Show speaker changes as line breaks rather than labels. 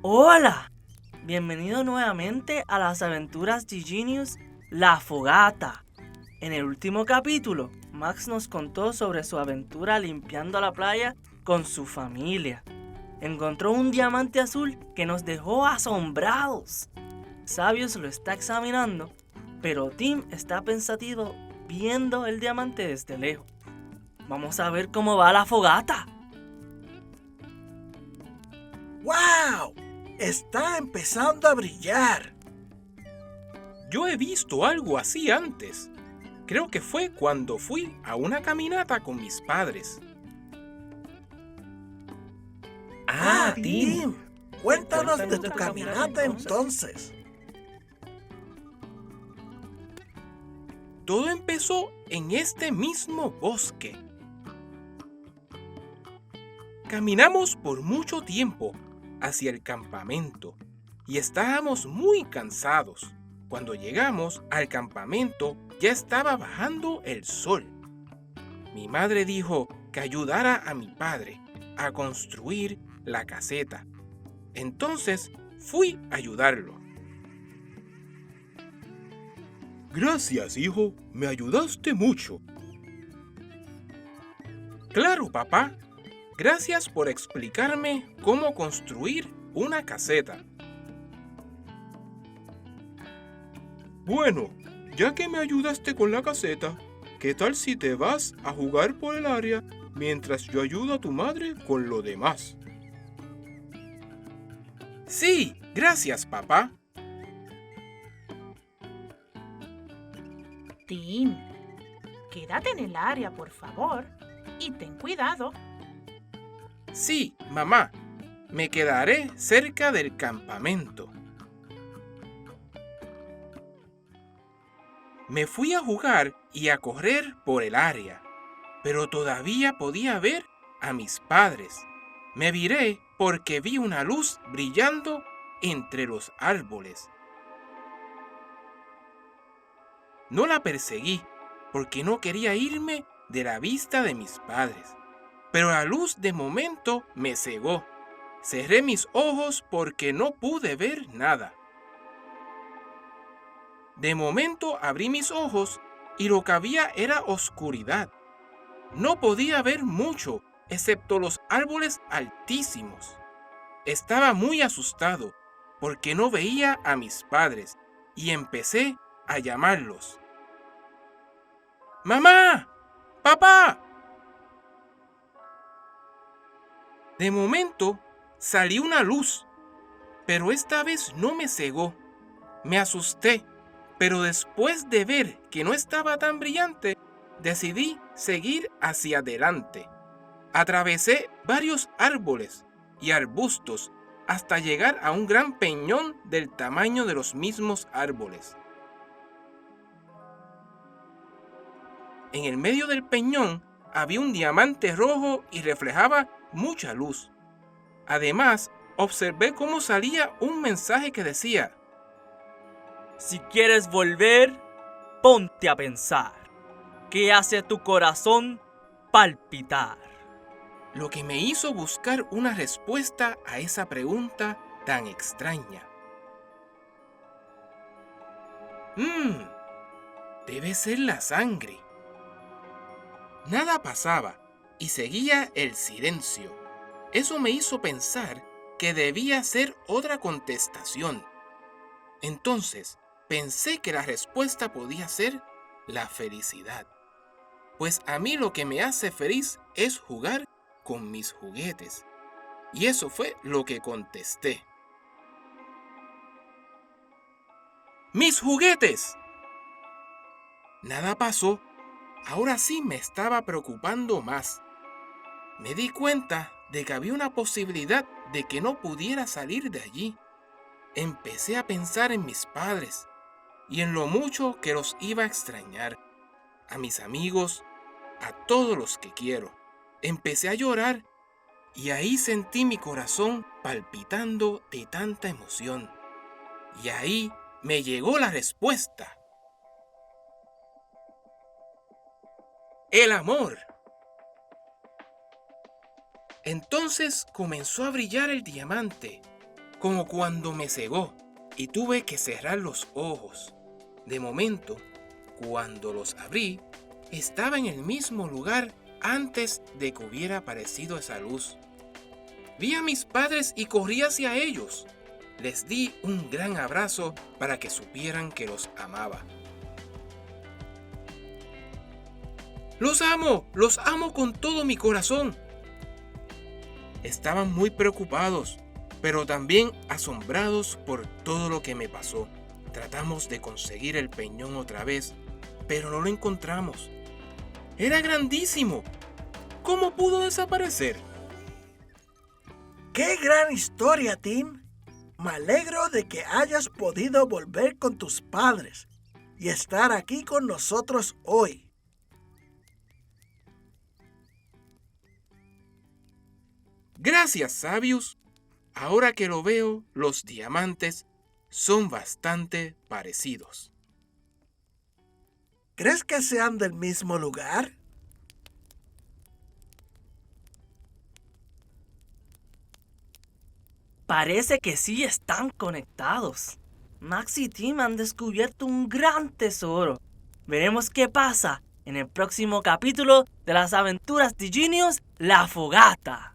Hola, bienvenido nuevamente a las aventuras de Genius, La Fogata. En el último capítulo, Max nos contó sobre su aventura limpiando la playa con su familia. Encontró un diamante azul que nos dejó asombrados. Sabios lo está examinando, pero Tim está pensativo viendo el diamante desde lejos. Vamos a ver cómo va la fogata.
¡Wow! Está empezando a brillar.
Yo he visto algo así antes. Creo que fue cuando fui a una caminata con mis padres.
Tim, cuéntanos de tu caminata entonces.
Todo empezó en este mismo bosque. Caminamos por mucho tiempo hacia el campamento y estábamos muy cansados. Cuando llegamos al campamento ya estaba bajando el sol. Mi madre dijo que ayudara a mi padre a construir la caseta. Entonces fui a ayudarlo. Gracias, hijo, me ayudaste mucho. Claro, papá. Gracias por explicarme cómo construir una caseta. Bueno, ya que me ayudaste con la caseta, ¿qué tal si te vas a jugar por el área mientras yo ayudo a tu madre con lo demás? Sí, gracias, papá.
Tim, quédate en el área, por favor, y ten cuidado.
Sí, mamá, me quedaré cerca del campamento. Me fui a jugar y a correr por el área, pero todavía podía ver a mis padres. Me viré porque vi una luz brillando entre los árboles. No la perseguí porque no quería irme de la vista de mis padres. Pero la luz de momento me cegó. Cerré mis ojos porque no pude ver nada. De momento abrí mis ojos y lo que había era oscuridad. No podía ver mucho, excepto los árboles altísimos. Estaba muy asustado porque no veía a mis padres y empecé a llamarlos. ¡Mamá! ¡Papá! De momento salió una luz, pero esta vez no me cegó. Me asusté, pero después de ver que no estaba tan brillante, decidí seguir hacia adelante. Atravesé varios árboles y arbustos hasta llegar a un gran peñón del tamaño de los mismos árboles. En el medio del peñón había un diamante rojo y reflejaba mucha luz. Además, observé cómo salía un mensaje que decía:
Si quieres volver, ponte a pensar. ¿Qué hace tu corazón palpitar?
lo que me hizo buscar una respuesta a esa pregunta tan extraña. Debe ser la sangre. Nada pasaba y seguía el silencio. Eso me hizo pensar que debía ser otra contestación. Entonces, pensé que la respuesta podía ser la felicidad. Pues a mí lo que me hace feliz es jugar con mis juguetes. Y eso fue lo que contesté. ¡Mis juguetes! Nada pasó. Ahora sí me estaba preocupando más. Me di cuenta de que había una posibilidad de que no pudiera salir de allí. Empecé a pensar en mis padres y en lo mucho que los iba a extrañar, a mis amigos, a todos los que quiero. Empecé a llorar y ahí sentí mi corazón palpitando de tanta emoción. Y ahí me llegó la respuesta. El amor. Entonces comenzó a brillar el diamante como cuando me cegó y tuve que cerrar los ojos. De momento, cuando los abrí, estaba en el mismo lugar antes de que hubiera aparecido esa luz. Vi a mis padres y corrí hacia ellos. Les di un gran abrazo para que supieran que los amaba. Los amo con todo mi corazón. Estaban muy preocupados, pero también asombrados por todo lo que me pasó. Tratamos de conseguir el peñón otra vez, pero no lo encontramos. Era grandísimo. ¿Cómo pudo desaparecer?
¡Qué gran historia, Tim! Me alegro de que hayas podido volver con tus padres y estar aquí con nosotros hoy.
Gracias, Sabius. Ahora que lo veo, los diamantes son bastante parecidos.
¿Crees que sean del mismo lugar?
Parece que sí están conectados. Max y Tim han descubierto un gran tesoro. Veremos qué pasa en el próximo capítulo de las aventuras de Genius, La Fogata.